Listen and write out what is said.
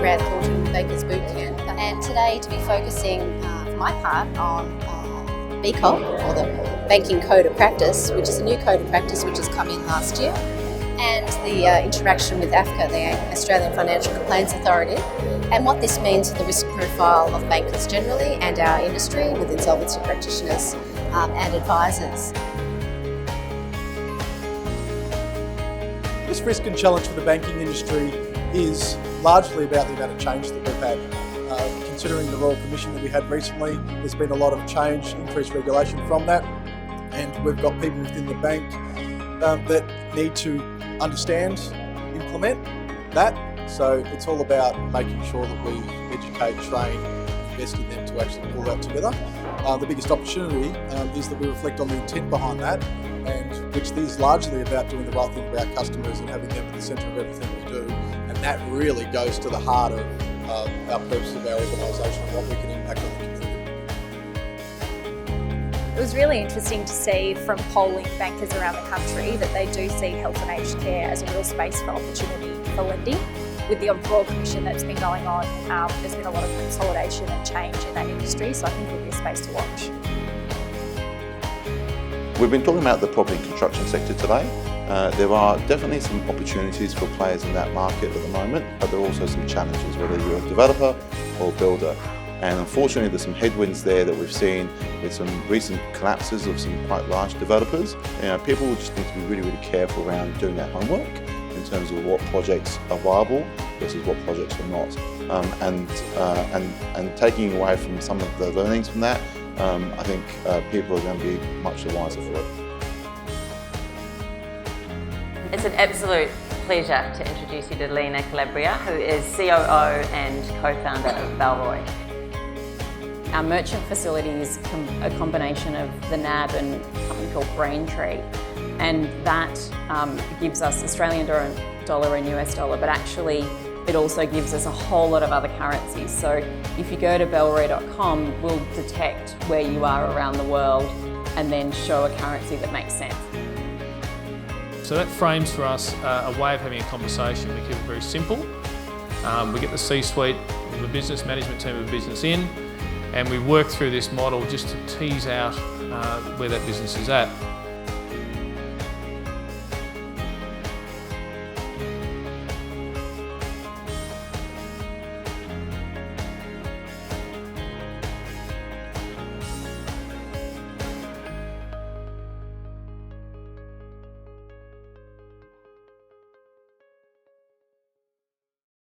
Grant Thornton Bankers Bootcamp, and today to be focusing for my part on BCOP, or the Banking Code of Practice, which is a new code of practice which has come in last year, and the interaction with AFCA, the Australian Financial Complaints Authority, and what this means for the risk profile of bankers generally and our industry with insolvency practitioners and advisors. This risk and challenge for the banking industry is largely about the amount of change that we've had. Considering the Royal Commission that we had recently, there's been a lot of change, increased regulation from that, and we've got people within the bank that need to understand, implement that. So it's all about making sure that we educate, train, invest in them to actually pull that together. The biggest opportunity is that we reflect on the intent behind that, and which is largely about doing the right thing for our customers and having them at the centre of everything we do. And that really goes to the heart of our purpose of our organisation and what we can impact on the community. It was really interesting to see from polling bankers around the country that they do see health and aged care as a real space for opportunity for lending. With the Royal Commission that's been going on, there's been a lot of consolidation and change in that industry, so I think it'll be a space to watch. We've been talking about the property and construction sector today. There are definitely some opportunities for players in that market at the moment, but there are also some challenges, whether you're a developer or a builder. And unfortunately, there's some headwinds there that we've seen with some recent collapses of some quite large developers. People just need to be really, really careful around doing their homework in terms of what projects are viable versus what projects are not. And taking away from some of the learnings from that, I think people are going to be much the wiser for it. It's an absolute pleasure to introduce you to Lena Calabria, who is COO and co-founder of Bellroy. Our merchant facility is a combination of the NAB and something called Braintree, and that gives us Australian dollar and US dollar, but actually it also gives us a whole lot of other currencies. So if you go to bellroy.com, we'll detect where you are around the world and then show a currency that makes sense. So that frames for us a way of having a conversation. We keep it very simple. We get the C-suite, the business management team of the business in, and we work through this model just to tease out where that business is at.